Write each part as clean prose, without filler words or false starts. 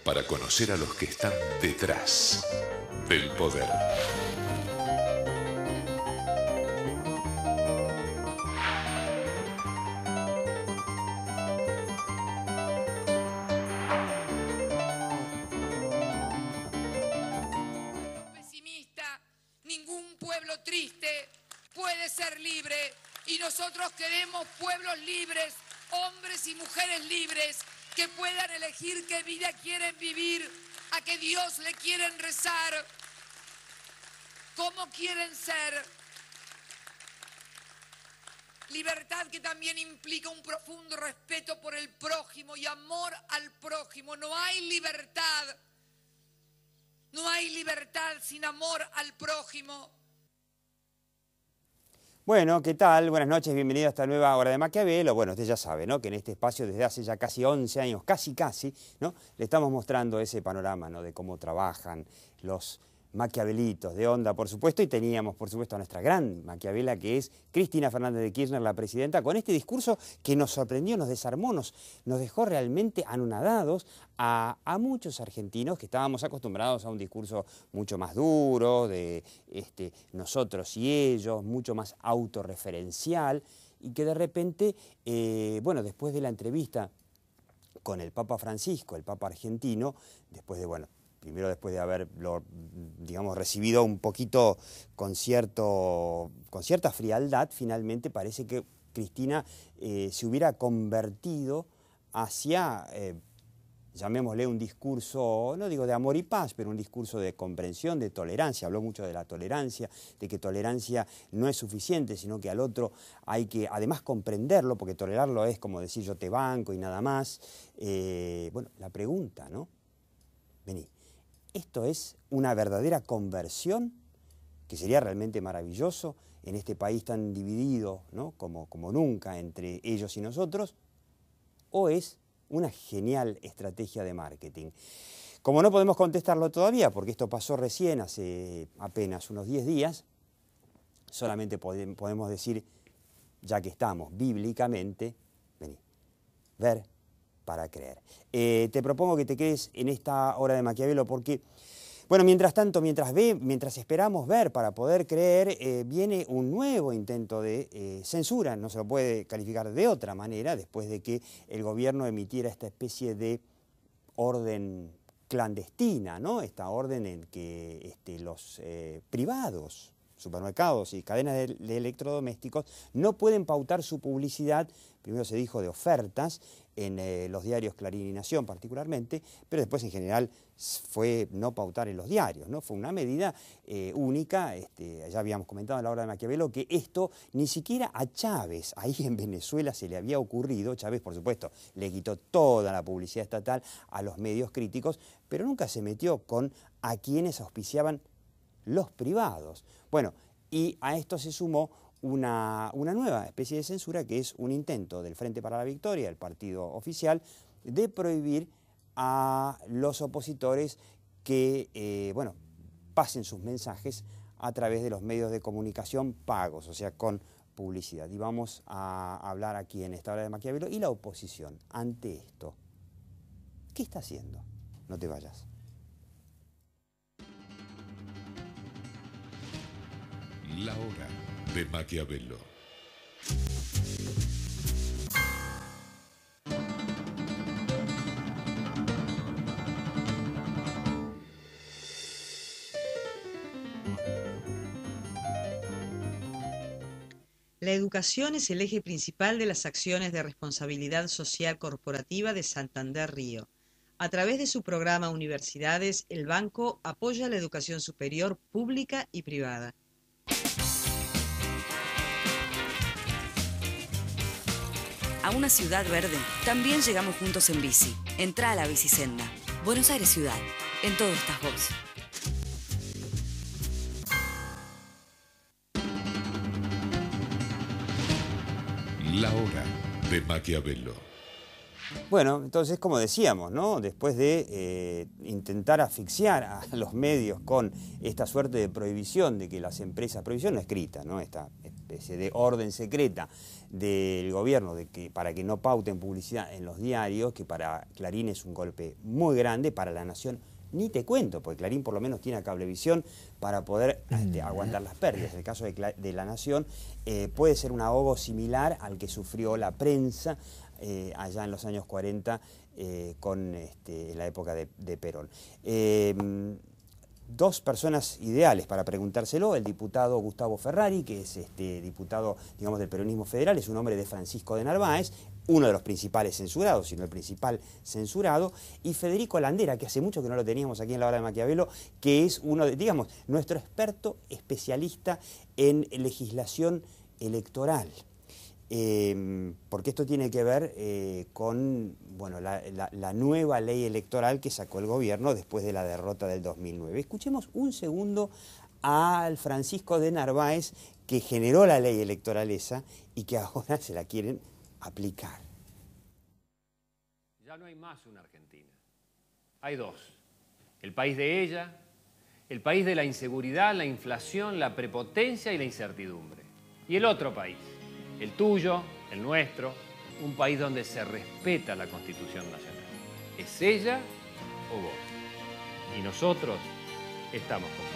para conocer a los que están detrás del poder. Pesimista, ningún pueblo triste puede ser libre y nosotros queremos pueblos libres, hombres y mujeres libres que puedan elegir qué vida quieren vivir, a qué Dios le quieren rezar, cómo quieren ser. Libertad que también implica un profundo respeto por el prójimo y amor al prójimo. No hay libertad sin amor al prójimo. Bueno, ¿qué tal? Buenas noches, bienvenido a esta nueva Hora de Maquiavelo. Bueno, usted ya sabe, ¿no?, que en este espacio desde hace ya casi 11 años, casi, ¿no?, le estamos mostrando ese panorama, ¿no?, de cómo trabajan los maquiavelitos de onda, por supuesto, y teníamos, por supuesto, a nuestra gran maquiavela, que es Cristina Fernández de Kirchner, la presidenta, con este discurso que nos sorprendió, nos desarmó, nos dejó realmente anonadados a muchos argentinos que estábamos acostumbrados a un discurso mucho más duro, de nosotros y ellos, mucho más autorreferencial, y que de repente, bueno, después de la entrevista con el Papa Francisco, el Papa argentino, después de, bueno, primero después de haberlo, digamos, recibido un poquito con cierta frialdad, finalmente parece que Cristina se hubiera convertido hacia, llamémosle un discurso, no digo de amor y paz, pero un discurso de comprensión, de tolerancia. Habló mucho de la tolerancia, de que tolerancia no es suficiente, sino que al otro hay que además comprenderlo, porque tolerarlo es como decir yo te banco y nada más. Bueno, la pregunta, ¿no? Vení. ¿Esto es una verdadera conversión, que sería realmente maravilloso en este país tan dividido, ¿no?, como nunca entre ellos y nosotros? ¿O es una genial estrategia de marketing? Como no podemos contestarlo todavía, porque esto pasó recién, hace apenas unos 10 días, solamente podemos decir, ya que estamos bíblicamente, vení, ver para creer. Te propongo que te quedes en esta Hora de Maquiavelo porque, bueno, mientras tanto, mientras esperamos ver para poder creer, viene un nuevo intento de censura, no se lo puede calificar de otra manera, después de que el gobierno emitiera esta especie de orden clandestina, ¿no?, esta orden en que los privados, supermercados y cadenas de electrodomésticos no pueden pautar su publicidad, primero se dijo de ofertas, en los diarios Clarín y Nación particularmente, pero después en general fue no pautar en los diarios, ¿no? Fue una medida única, ya habíamos comentado en la Hora de Maquiavelo que esto ni siquiera a Chávez, ahí en Venezuela, se le había ocurrido. Chávez, por supuesto, le quitó toda la publicidad estatal a los medios críticos, pero nunca se metió con a quienes auspiciaban los privados. Bueno, y a esto se sumó una nueva especie de censura, que es un intento del Frente para la Victoria, el partido oficial, de prohibir a los opositores que, bueno, pasen sus mensajes a través de los medios de comunicación pagos, o sea, con publicidad. Y vamos a hablar aquí en esta Hora de Maquiavelo. Y la oposición, ante esto, ¿qué está haciendo? No te vayas. La Hora de Maquiavelo. La educación es el eje principal de las acciones de responsabilidad social corporativa de Santander Río. A través de su programa Universidades, el banco apoya la educación superior pública y privada. A una ciudad verde también llegamos juntos en bici. Entrá a la bicisenda. Buenos Aires Ciudad. En todo estás vos. La Hora de Maquiavelo. Bueno, entonces, como decíamos, ¿no? Después de intentar asfixiar a los medios con esta suerte de prohibición de que las empresas, prohibición no escrita, ¿no? Esta especie de orden secreta del gobierno para que no pauten publicidad en los diarios, que para Clarín es un golpe muy grande, para La Nación ni te cuento, porque Clarín por lo menos tiene Cablevisión para poder aguantar las pérdidas. En el caso de La Nación puede ser un ahogo similar al que sufrió la prensa allá en los años 40 con la época de Perón. Dos personas ideales para preguntárselo: el diputado Gustavo Ferrari, que es diputado, digamos, del peronismo federal, es un hombre de Francisco de Narváez, uno de los principales censurados, sino el principal censurado, y Federico Landera, que hace mucho que no lo teníamos aquí en la hora de Maquiavelo, que es uno de, digamos, nuestro experto especialista en legislación electoral. Porque esto tiene que ver con, bueno, la nueva ley electoral que sacó el gobierno después de la derrota del 2009. Escuchemos un segundo al Francisco de Narváez, que generó la ley electoral esa y que ahora se la quieren aplicar. Ya no hay más una Argentina, hay dos: el país de ella, el país de la inseguridad, la inflación, la prepotencia y la incertidumbre, y el otro país, el tuyo, el nuestro, un país donde se respeta la Constitución Nacional. ¿Es ella o vos? Y nosotros estamos con vos.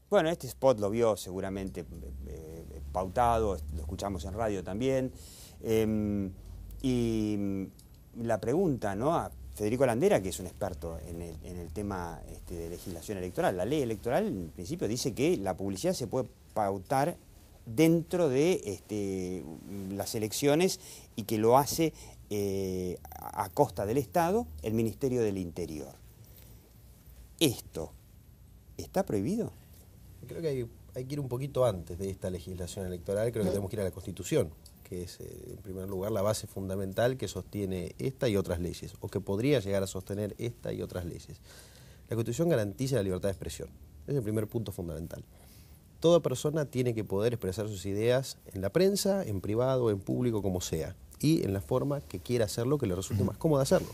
Bueno, este spot lo vio seguramente pautado, lo escuchamos en radio también. Y la pregunta, ¿no?, a Federico Landera, que es un experto en el tema de legislación electoral. La ley electoral, en principio, dice que la publicidad se puede pautar dentro de las elecciones y que lo hace a costa del Estado el Ministerio del Interior. ¿Esto está prohibido? Creo que hay que ir un poquito antes de esta legislación electoral. Creo que tenemos que ir a la Constitución, que es, en primer lugar, la base fundamental que sostiene esta y otras leyes, o que podría llegar a sostener esta y otras leyes. La Constitución garantiza la libertad de expresión. Ese es el primer punto fundamental. Toda persona tiene que poder expresar sus ideas en la prensa, en privado, en público, como sea, y en la forma que quiera hacerlo, que le resulte más cómodo hacerlo.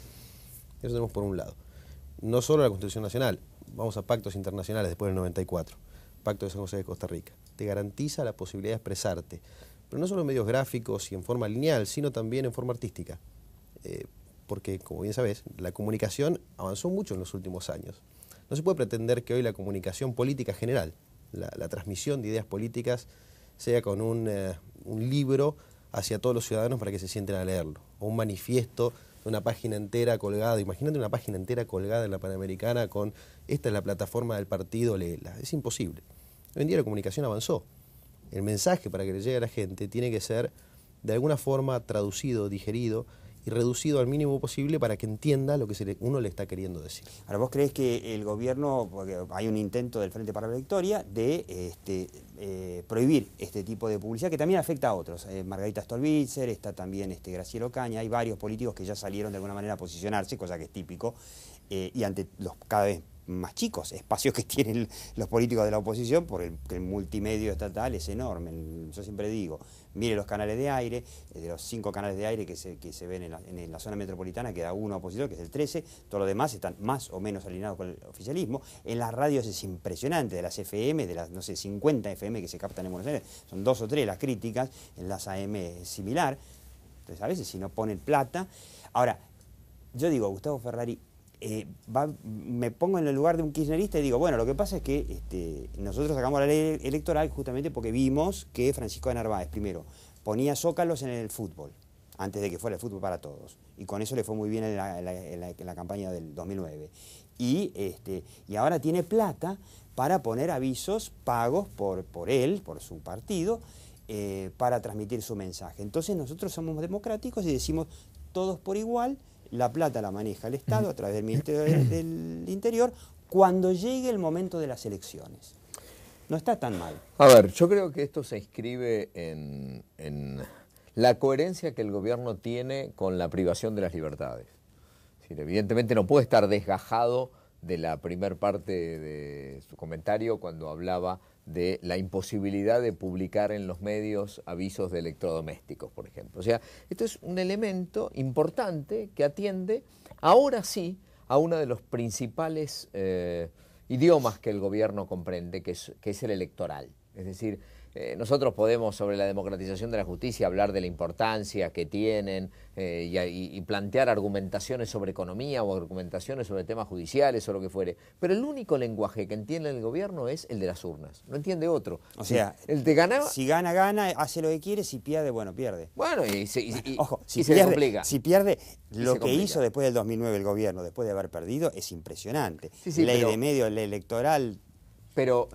Eso tenemos por un lado. No solo la Constitución Nacional, vamos a pactos internacionales después del 94, Pacto de San José de Costa Rica. Te garantiza la posibilidad de expresarte, pero no solo en medios gráficos y en forma lineal, sino también en forma artística. Porque, como bien sabés, la comunicación avanzó mucho en los últimos años. No se puede pretender que hoy la comunicación política general, la transmisión de ideas políticas, sea con un libro hacia todos los ciudadanos para que se sienten a leerlo, o un manifiesto de una página entera colgada. Imagínate una página entera colgada en la Panamericana con esta es la plataforma del partido, léela. Es imposible. Hoy en día la comunicación avanzó. El mensaje, para que le llegue a la gente, tiene que ser de alguna forma traducido, digerido y reducido al mínimo posible para que entienda lo que uno le está queriendo decir. Ahora, ¿vos creés que el gobierno, porque hay un intento del Frente para la Victoria, de prohibir este tipo de publicidad, que también afecta a otros? Margarita Stolbizer, está también Graciela Ocaña, hay varios políticos que ya salieron de alguna manera a posicionarse, cosa que es típico, y ante los cada vez más chicos espacios que tienen los políticos de la oposición, porque el multimedio estatal es enorme. Yo siempre digo, mire los canales de aire, de los 5 canales de aire que se ven en la zona metropolitana, queda uno opositor, que es el 13, todos los demás están más o menos alineados con el oficialismo. En las radios es impresionante, de las FM, de las, no sé, 50 FM que se captan en Buenos Aires, son 2 o 3 las críticas, en las AM es similar. Entonces, a veces si no ponen plata. Ahora, yo digo, Gustavo Ferrari, me pongo en el lugar de un kirchnerista y digo, bueno, lo que pasa es que nosotros sacamos la ley electoral justamente porque vimos que Francisco de Narváez, primero, ponía zócalos en el fútbol, antes de que fuera el fútbol para todos, y con eso le fue muy bien en la campaña del 2009. Y ahora tiene plata para poner avisos pagos por él, por su partido, para transmitir su mensaje. Entonces nosotros somos democráticos y decimos todos por igual. La plata la maneja el Estado a través del Ministerio del Interior cuando llegue el momento de las elecciones. No está tan mal. A ver, yo creo que esto se inscribe en la coherencia que el gobierno tiene con la privación de las libertades. Es decir, evidentemente no puede estar desgajado de la primer parte de su comentario cuando hablaba de la imposibilidad de publicar en los medios avisos de electrodomésticos, por ejemplo. O sea, esto es un elemento importante que atiende, ahora sí, a uno de los principales idiomas que el gobierno comprende, que es el electoral. Es decir, nosotros podemos sobre la democratización de la justicia hablar de la importancia que tienen y plantear argumentaciones sobre economía o argumentaciones sobre temas judiciales o lo que fuere, pero el único lenguaje que entiende el gobierno es el de las urnas, no entiende otro. O sea, el de ganar, si gana, gana, hace lo que quiere, si pierde, bueno, pierde. Bueno, Ojo, se le complica. Si pierde, lo que complica. hizo después del 2009 el gobierno, después de haber perdido, es impresionante. Sí, Ley pero, de medios, ley electoral. Pero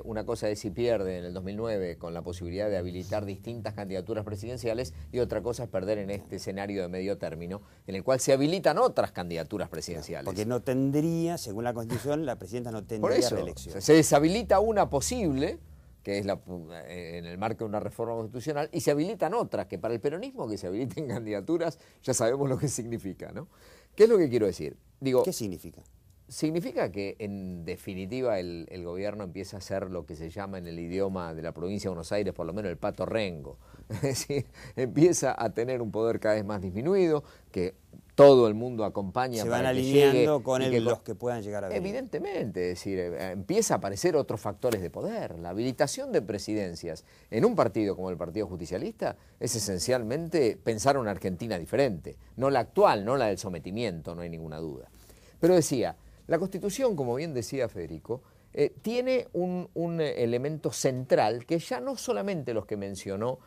una cosa es si pierde en el 2009 con la posibilidad de habilitar distintas candidaturas presidenciales y otra cosa es perder en este escenario de medio término en el cual se habilitan otras candidaturas presidenciales. Porque no tendría, según la Constitución, la presidenta no tendría Por eso, reelección. se deshabilita una posible, que es en el marco de una reforma constitucional, y se habilitan otras, que para el peronismo que se habiliten candidaturas ya sabemos lo que significa, ¿no? ¿Qué es lo que quiero decir? Digo, ¿Qué significa? significa que, en definitiva, el gobierno empieza a ser lo que se llama en el idioma de la provincia de Buenos Aires, por lo menos el pato rengo. Es decir, empieza a tener un poder cada vez más disminuido, que todo el mundo acompaña. Se van para que alineando llegue, con y los que puedan llegar a venir. Evidentemente, es decir, empieza a aparecer otros factores de poder. La habilitación de presidencias en un partido como el Partido Justicialista es esencialmente pensar una Argentina diferente. No la actual, no la del sometimiento, no hay ninguna duda. Pero decía, la Constitución, como bien decía Federico, tiene un elemento central que ya no solamente los que mencionó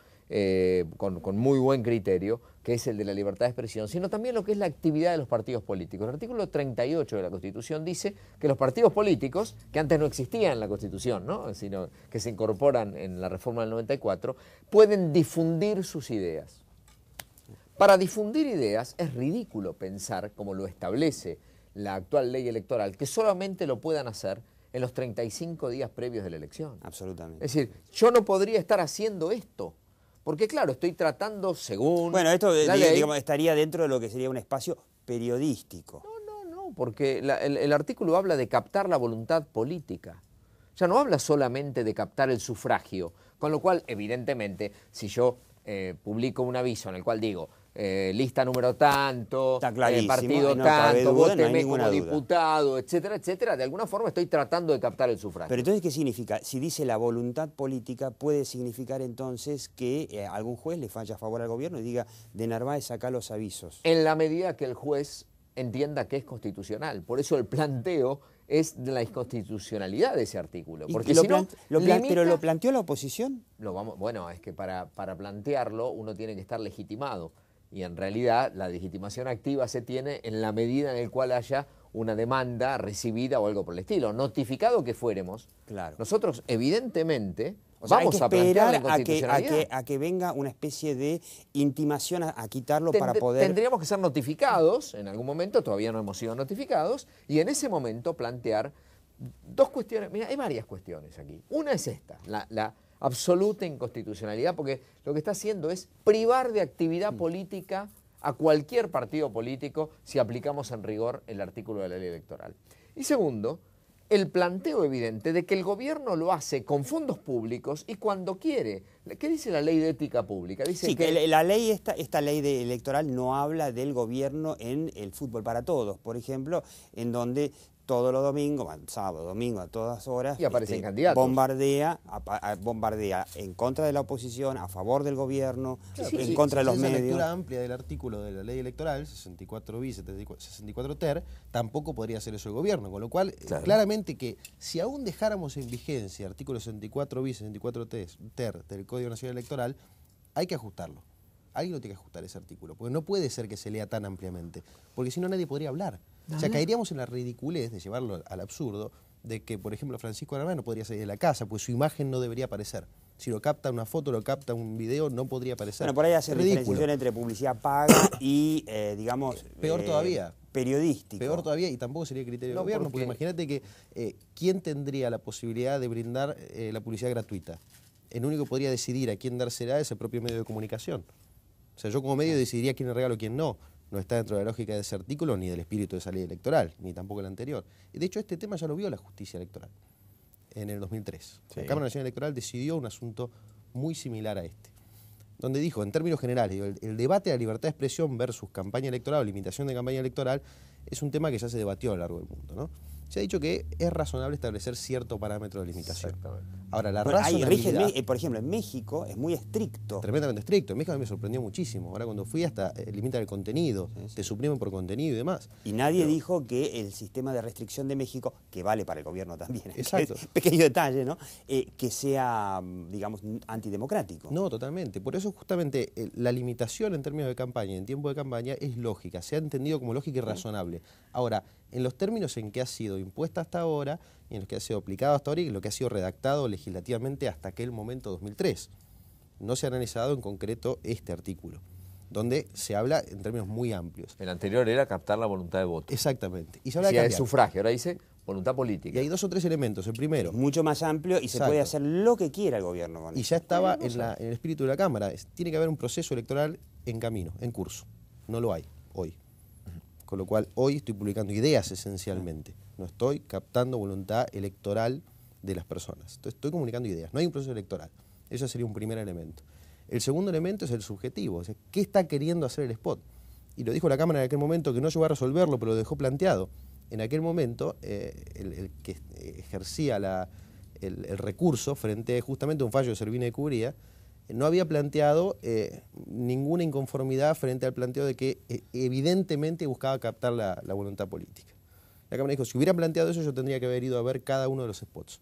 con muy buen criterio, que es el de la libertad de expresión, sino también lo que es la actividad de los partidos políticos. El artículo 38 de la Constitución dice que los partidos políticos, que antes no existían en la Constitución, ¿no?, sino que se incorporan en la reforma del 94, pueden difundir sus ideas. Para difundir ideas es ridículo pensar, como lo establece la actual ley electoral, que solamente lo puedan hacer en los 35 días previos de la elección. Absolutamente. Es decir, yo no podría estar haciendo esto, porque claro, estoy tratando según Bueno, esto la ley. digamos, estaría dentro de lo que sería un espacio periodístico. No, porque el artículo habla de captar la voluntad política. Ya no habla solamente de captar el sufragio, con lo cual, evidentemente, si yo publico un aviso en el cual digo lista número tanto, Está clarísimo, partido no cabe tanto, duda, no hay vóteme ninguna como duda. diputado, etcétera, etcétera, de alguna forma estoy tratando de captar el sufragio. Pero entonces, ¿qué significa? Si dice la voluntad política, puede significar entonces que algún juez le falle a favor al gobierno y diga, de Narváez saca los avisos. En la medida que el juez entienda que es constitucional. Por eso el planteo es de la inconstitucionalidad de ese artículo. Porque si no, ¿Pero lo planteó la oposición? Bueno, es que para plantearlo uno tiene que estar legitimado. Y en realidad la legitimación activa se tiene en la medida en la cual haya una demanda recibida o algo por el estilo. Notificado que fuéramos, claro, nosotros evidentemente vamos a plantear la esperar inconstitucionalidad. a que venga una especie de intimación a quitarlo para poder... Tendríamos que ser notificados en algún momento, todavía no hemos sido notificados, y en ese momento plantear dos cuestiones. Mira, hay varias cuestiones aquí. Una es esta, la absoluta inconstitucionalidad, porque lo que está haciendo es privar de actividad política a cualquier partido político si aplicamos en rigor el artículo de la ley electoral. Y segundo, el planteo evidente de que el gobierno lo hace con fondos públicos y cuando quiere. ¿Qué dice la ley de ética pública? Dice sí, que la ley, esta ley electoral no habla del gobierno en el fútbol para todos, por ejemplo, en donde todos los domingos, sábado, domingo, a todas horas, y aparecen candidatos. bombardea en contra de la oposición, a favor del gobierno, en contra de los medios. La lectura amplia del artículo de la ley electoral, 64 bis, 64 ter, tampoco podría hacer eso el gobierno, con lo cual, claramente que si aún dejáramos en vigencia artículo 64 bis, 64 ter del Código Nacional Electoral, hay que ajustarlo. Alguien lo tiene que ajustar ese artículo, porque no puede ser que se lea tan ampliamente, porque si no nadie podría hablar. O sea, caeríamos en la ridiculez de llevarlo al absurdo de que, por ejemplo, Francisco Narváez no podría salir de la casa, pues su imagen no debería aparecer. Si lo capta una foto, lo capta un video, no podría aparecer. Bueno, por ahí hace diferenciación entre publicidad paga y, digamos... Peor todavía. Periodístico. Peor todavía, y tampoco sería criterio del gobierno, porque imagínate que ¿quién tendría la posibilidad de brindar la publicidad gratuita? El único que podría decidir a quién dársela es el propio medio de comunicación. O sea, yo como medio decidiría quién le regalo y quién no. No está dentro de la lógica de ese artículo ni del espíritu de esa ley electoral, ni tampoco el anterior. Y de hecho este tema ya lo vio la justicia electoral. en el 2003. Sí. La Cámara Nacional Electoral decidió un asunto muy similar a este, donde dijo, en términos generales, el debate de la libertad de expresión versus campaña electoral o limitación de campaña electoral es un tema que ya se debatió a lo largo del mundo, ¿no? Se ha dicho que es razonable establecer cierto parámetro de limitación. Ahora, la razonabilidad... por ejemplo, en México es muy estricto. Tremendamente estricto. En México a mí me sorprendió muchísimo. Ahora cuando fui hasta limitan el contenido, te suprimen por contenido y demás. Y nadie dijo que el sistema de restricción de México, que vale para el gobierno también, Exacto. Pequeño detalle, ¿no? Que sea, digamos, antidemocrático. No, totalmente. Por eso justamente la limitación en términos de campaña, en tiempo de campaña, es lógica. Se ha entendido como lógica y razonable. Ahora, en los términos en que ha sido impuesta hasta ahora, y en los que ha sido aplicado hasta ahora, y en lo que ha sido redactado legislativamente hasta aquel momento 2003. No se ha analizado en concreto este artículo, donde se habla en términos muy amplios. El anterior era captar la voluntad de voto. Exactamente. Y se habla Sí, de es sufragio, ahora dice voluntad política. Y hay 2 o 3 elementos. El primero... Es mucho más amplio y Exacto. se puede hacer lo que quiera el gobierno con Y eso. ya estaba en el espíritu de la Cámara. Tiene que haber un proceso electoral en camino, en curso. No lo hay hoy. Con lo cual, hoy estoy publicando ideas esencialmente. No estoy captando voluntad electoral de las personas. Entonces, estoy comunicando ideas. No hay un proceso electoral. Eso sería un primer elemento. El segundo elemento es el subjetivo. O sea, ¿qué está queriendo hacer el spot? Y lo dijo la Cámara en aquel momento, que no llegó a resolverlo, pero lo dejó planteado. En aquel momento, el que ejercía el recurso frente justamente a un fallo de Servini de Cubría, no había planteado ninguna inconformidad frente al planteo de que evidentemente buscaba captar la voluntad política. La Cámara dijo, si hubiera planteado eso, yo tendría que haber ido a ver cada uno de los spots.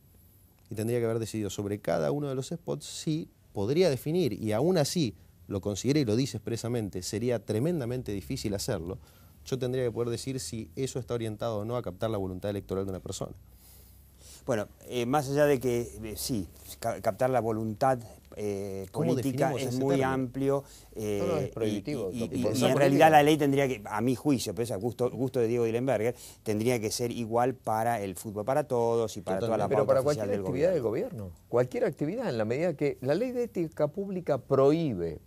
Y tendría que haber decidido sobre cada uno de los spots si podría definir, y aún así lo considera y lo dice expresamente, sería tremendamente difícil hacerlo. Yo tendría que poder decir si eso está orientado o no a captar la voluntad electoral de una persona. Bueno, más allá de que sí, captar la voluntad política es muy término? amplio es prohibitivo. y en realidad la ley tendría que, a mi juicio, pero es a gusto de Diego Dillenberger, tendría que ser igual para el fútbol para todos y para toda la Pero pauta para oficial cualquier del actividad del gobierno, cualquier actividad, en la medida que la ley de ética pública prohíbe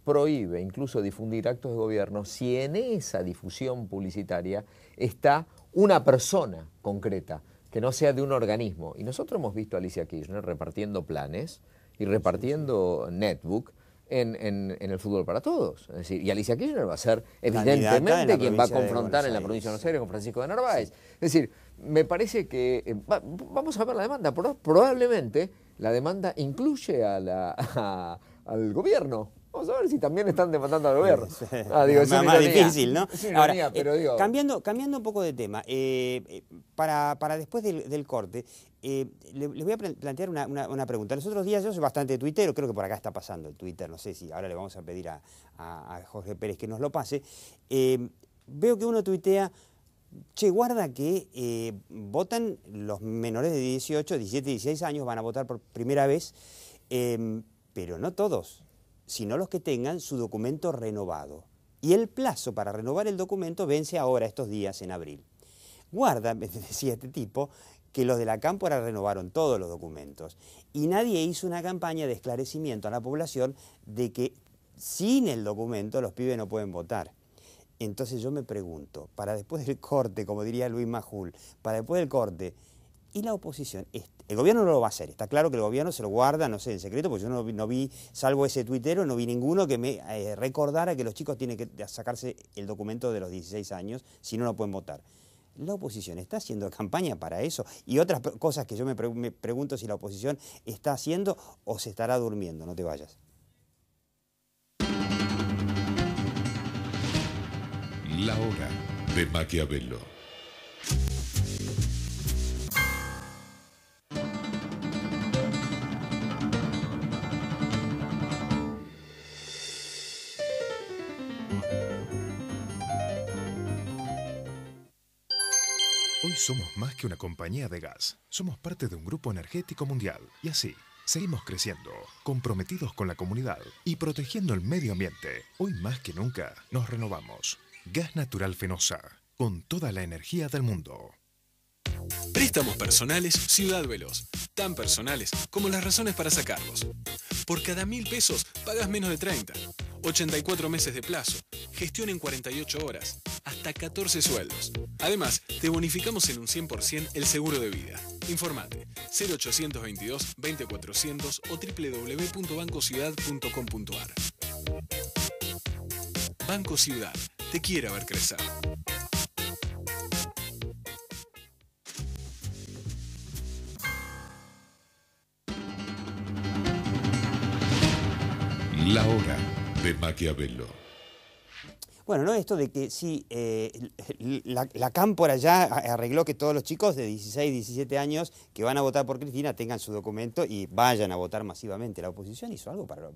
incluso difundir actos de gobierno, si en esa difusión publicitaria está una persona concreta, que no sea de un organismo. Y nosotros hemos visto a Alicia Kirchner repartiendo planes y repartiendo netbook en el fútbol para todos. Es decir, y Alicia Kirchner va a ser evidentemente quien va a confrontar en la provincia de Buenos Aires con Francisco de Narváez. Sí. Es decir, me parece que vamos a ver la demanda. Probablemente la demanda incluye al gobierno. Vamos a ver si también están demandando al gobierno. Es más difícil, ¿no? Es una ironía, ahora, pero digo... cambiando un poco de tema, para después del corte, les voy a plantear una pregunta. Los otros días, yo soy bastante tuitero, creo que por acá está pasando el Twitter, no sé si ahora le vamos a pedir a Jorge Pérez que nos lo pase. Veo que uno tuitea, che, guarda que votan los menores de 18, 17, 16 años, van a votar por primera vez, pero no todos, sino los que tengan su documento renovado. Y el plazo para renovar el documento vence ahora, estos días, en abril. Guarda, me decía este tipo, que los de la Cámpora renovaron todos los documentos. Y nadie hizo una campaña de esclarecimiento a la población de que sin el documento los pibes no pueden votar. Entonces yo me pregunto, para después del corte, como diría Luis Majul, para después del corte, ¿y la oposición? El gobierno no lo va a hacer, está claro que el gobierno se lo guarda, no sé, en secreto, porque yo no vi, salvo ese tuitero, no vi ninguno que me recordara que los chicos tienen que sacarse el documento de los 16 años, si no, no pueden votar. ¿La oposición está haciendo campaña para eso? Y otras cosas que yo me pregunto si la oposición está haciendo o se estará durmiendo, no te vayas. La hora de Maquiavelo. Hoy somos más que una compañía de gas. Somos parte de un grupo energético mundial. Y así, seguimos creciendo, comprometidos con la comunidad y protegiendo el medio ambiente. Hoy más que nunca, nos renovamos. Gas Natural Fenosa, con toda la energía del mundo. Préstamos personales Ciudad Veloz. Tan personales como las razones para sacarlos. Por cada 1.000 pesos pagas menos de 30. 84 meses de plazo, gestión en 48 horas, hasta 14 sueldos. Además, te bonificamos en un 100% el seguro de vida. Informate 0822 20400 o www.bancociudad.com.ar. Banco Ciudad, te quiere ver crecer. La hora de Maquiavelo. Bueno, ¿no? Esto de que sí, la cámpora ya arregló que todos los chicos de 16, 17 años que van a votar por Cristina tengan su documento y vayan a votar masivamente. ¿La oposición hizo algo para el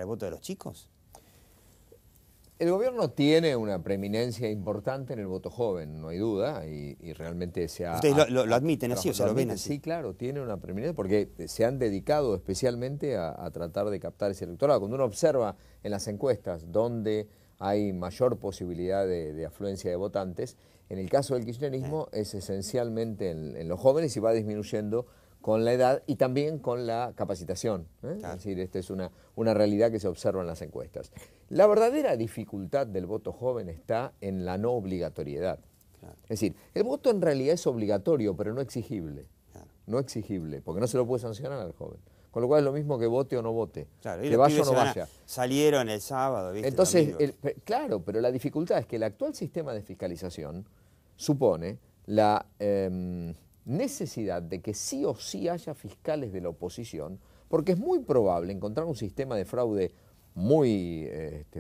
voto de los chicos? El gobierno tiene una preeminencia importante en el voto joven, no hay duda, y realmente se ha... Ustedes lo admiten así, o sea, lo ven así. Sí, claro, tiene una preeminencia porque se han dedicado especialmente a tratar de captar ese electorado. Cuando uno observa en las encuestas donde hay mayor posibilidad de afluencia de votantes, en el caso del kirchnerismo es esencialmente en los jóvenes y va disminuyendo con la edad y también con la capacitación. Claro. Es decir, esta es una realidad que se observa en las encuestas. La verdadera dificultad del voto joven está en la no obligatoriedad. Claro. Es decir, el voto en realidad es obligatorio, pero no exigible. Claro. No exigible, porque no se lo puede sancionar al joven. Con lo cual es lo mismo que vote o no vote, claro, que vaya o no vaya. Salieron el sábado, ¿viste? Entonces, claro, pero la dificultad es que el actual sistema de fiscalización supone la necesidad de que sí o sí haya fiscales de la oposición, porque es muy probable encontrar un sistema de fraude muy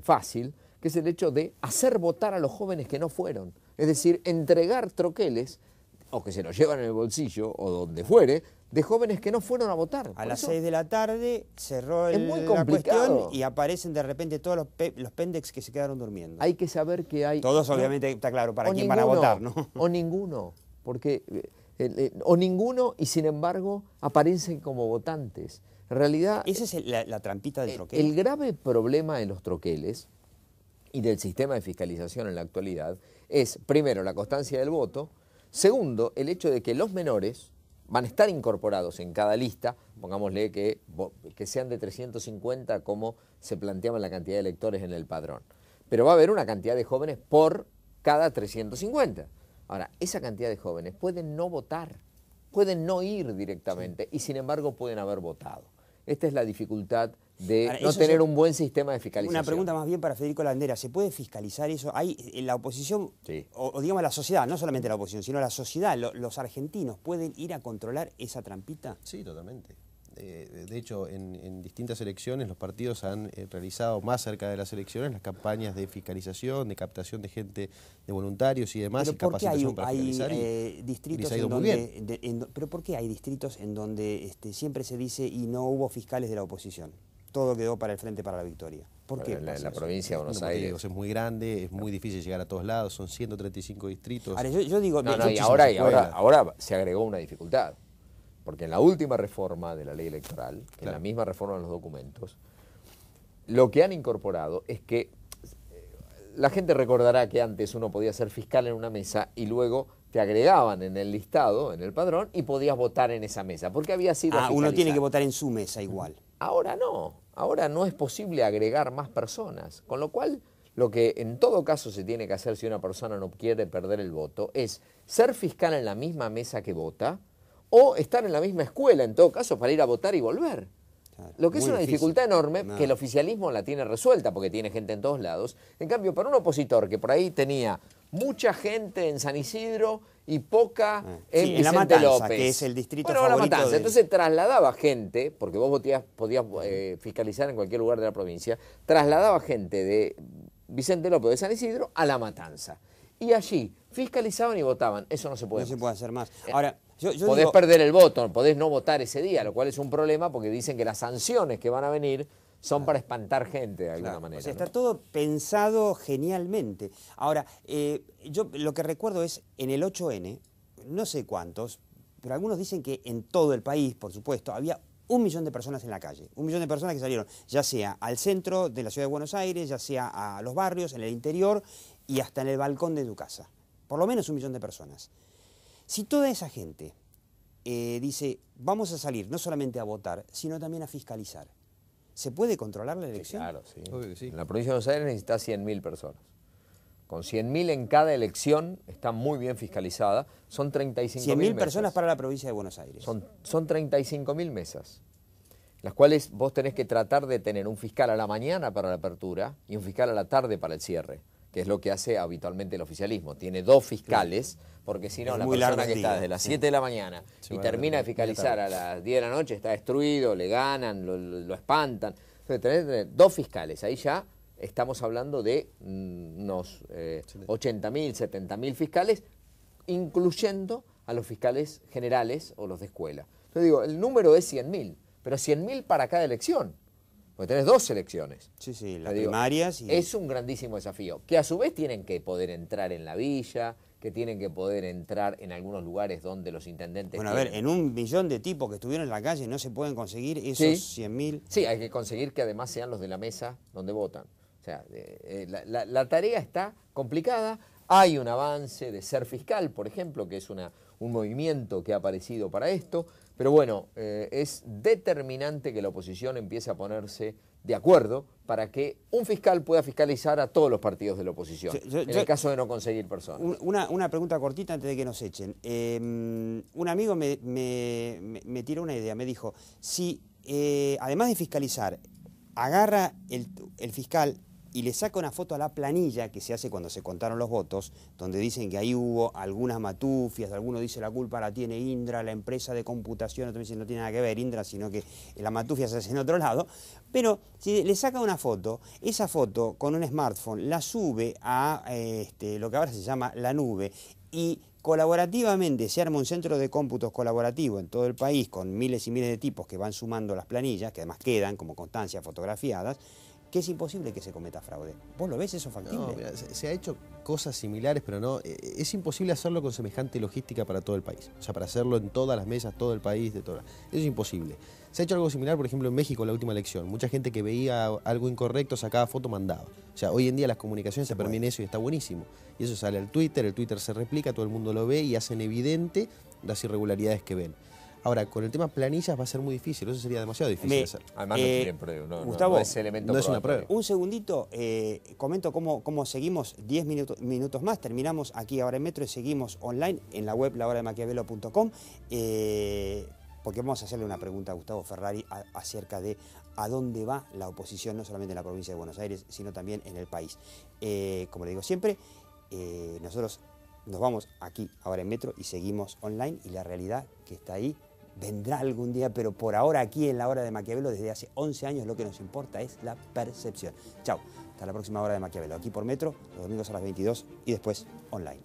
fácil, que es el hecho de hacer votar a los jóvenes que no fueron. Es decir, entregar troqueles, o que se los llevan en el bolsillo, o donde fuere, de jóvenes que no fueron a votar. A las 6 de la tarde cerró la cuestión y aparecen de repente todos los pendex que se quedaron durmiendo. Hay que saber que hay... Todos obviamente, está claro, para quién van a votar, ¿no? O ninguno, porque... o ninguno y sin embargo aparecen como votantes. En realidad... Esa es la trampita del troquel. El grave problema de los troqueles y del sistema de fiscalización en la actualidad es, primero, la constancia del voto, segundo, el hecho de que los menores van a estar incorporados en cada lista, pongámosle que sean de 350 como se planteaba la cantidad de electores en el padrón, pero va a haber una cantidad de jóvenes por cada 350. Ahora, esa cantidad de jóvenes pueden no votar, pueden no ir directamente y sin embargo pueden haber votado. Esta es la dificultad de no tener un buen sistema de fiscalización. Una pregunta más bien para Federico Landera. ¿Se puede fiscalizar eso? ¿Hay en la oposición, sí, o digamos la sociedad, no solamente la oposición, sino la sociedad, los argentinos, pueden ir a controlar esa trampita? Sí, totalmente. De hecho, en distintas elecciones los partidos han realizado más cerca de las elecciones las campañas de fiscalización, de captación de gente, de voluntarios y demás, y capacitación para fiscalizar. Distritos en donde, pero ¿por qué hay distritos en donde siempre se dice y no hubo fiscales de la oposición? Todo quedó para el Frente para la Victoria. ¿Por qué? En la provincia de Buenos Aires. Es muy grande, es muy difícil llegar a todos lados, son 135 distritos. Ahora, yo digo... y ahora se agregó una dificultad. Porque en la última reforma de la ley electoral, en la misma reforma de los documentos, lo que han incorporado es que la gente recordará que antes uno podía ser fiscal en una mesa y luego te agregaban en el listado, en el padrón, y podías votar en esa mesa, porque había sido fiscalizado. Uno tiene que votar en su mesa igual. Ahora no es posible agregar más personas, con lo cual lo que en todo caso se tiene que hacer si una persona no quiere perder el voto es ser fiscal en la misma mesa que vota, o estar en la misma escuela, en todo caso, para ir a votar y volver. Claro, lo que es una dificultad enorme, que el oficialismo la tiene resuelta, porque tiene gente en todos lados. En cambio, para un opositor que por ahí tenía mucha gente en San Isidro y poca en Vicente La Matanza, López. Que es el distrito favorito. La Matanza. Entonces trasladaba gente, porque vos podías fiscalizar en cualquier lugar de la provincia, trasladaba gente de Vicente López de San Isidro a La Matanza. Y allí fiscalizaban y votaban. Eso no se puede. No se puede hacer más. Ahora, podés perder el voto, podés no votar ese día, lo cual es un problema porque dicen que las sanciones que van a venir son para espantar gente de alguna manera. O sea, está todo pensado genialmente. Ahora, yo lo que recuerdo es en el 8N, no sé cuántos, pero algunos dicen que en todo el país, por supuesto, había 1 millón de personas en la calle. 1 millón de personas que salieron, ya sea al centro de la ciudad de Buenos Aires, ya sea a los barrios, en el interior y hasta en el balcón de tu casa. Por lo menos 1 millón de personas. Si toda esa gente dice, vamos a salir no solamente a votar, sino también a fiscalizar, ¿Se puede controlar la elección? Claro, sí. Obvio que sí. En la provincia de Buenos Aires necesitas 100.000 personas. Con 100.000 en cada elección, está muy bien fiscalizada. Son 35.000 100.000 personas para la provincia de Buenos Aires. Son 35.000 mesas, las cuales vos tenés que tratar de tener un fiscal a la mañana para la apertura y un fiscal a la tarde para el cierre, que es lo que hace habitualmente el oficialismo. Tiene 2 fiscales, porque si no, Es la muy persona largo que el está día, desde las sí. 7 de la mañana Se y va termina a de fiscalizar a las 10 de la noche, está destruido, le ganan, lo espantan. Entonces tenés que tener 2 fiscales, ahí ya estamos hablando de unos 80.000, 70.000 fiscales, incluyendo a los fiscales generales o los de escuela. Entonces digo, el número es 100.000, pero 100.000 para cada elección, porque tenés 2 elecciones. Sí, sí, las Te digo, primarias. Y... Es un grandísimo desafío, que a su vez tienen que poder entrar en la villa, que tienen que poder entrar en algunos lugares donde los intendentes... Bueno, a ver, en 1 millón de tipos que estuvieron en la calle no se pueden conseguir esos 100.000. Sí, hay que conseguir que además sean los de la mesa donde votan. O sea, la tarea está complicada. Hay un avance de Ser Fiscal, por ejemplo, que es un movimiento que ha aparecido para esto. Pero bueno, es determinante que la oposición empiece a ponerse de acuerdo para que un fiscal pueda fiscalizar a todos los partidos de la oposición, en el caso de no conseguir personas. Una pregunta cortita antes de que nos echen. Un amigo me tiró una idea, me dijo, si además de fiscalizar, agarra el fiscal y le saca una foto a la planilla que se hace cuando se contaron los votos, donde dicen que ahí hubo algunas matufias, alguno dice la culpa la tiene Indra, la empresa de computación, otro dice no tiene nada que ver Indra, sino que la matufia se hace en otro lado, pero si le saca una foto, esa foto con un smartphone la sube a lo que ahora se llama la nube y colaborativamente se arma un centro de cómputos colaborativo en todo el país con miles y miles de tipos que van sumando las planillas, que además quedan como constancias fotografiadas, que es imposible que se cometa fraude. ¿Vos lo ves eso factible? No, mira, se ha hecho cosas similares, pero no, es imposible hacerlo con semejante logística para todo el país. O sea, para hacerlo en todas las mesas, todo el país, eso es imposible. Se ha hecho algo similar, por ejemplo, en México en la última elección. Mucha gente que veía algo incorrecto, sacaba foto, mandaba. O sea, hoy en día las comunicaciones se permiten eso y está buenísimo. Y eso sale al Twitter, el Twitter se replica, todo el mundo lo ve y hacen evidente las irregularidades que ven. Ahora, con el tema planillas va a ser muy difícil, eso sería demasiado difícil hacer. Además no tienen prueba, Gustavo, no es elemento no es una probatorio. prueba. Un segundito, comento cómo seguimos 10 minutos más, terminamos aquí ahora en Metro y seguimos online en la web lahorademaquiavelo.com, porque vamos a hacerle una pregunta a Gustavo Ferrari acerca de a dónde va la oposición, no solamente en la provincia de Buenos Aires, sino también en el país. Como le digo siempre, nosotros nos vamos aquí ahora en Metro y seguimos online y la realidad que está ahí vendrá algún día, pero por ahora aquí en la Hora de Maquiavelo, desde hace 11 años, lo que nos importa es la percepción. Chao, hasta la próxima Hora de Maquiavelo, aquí por Metro, los domingos a las 22 y después online.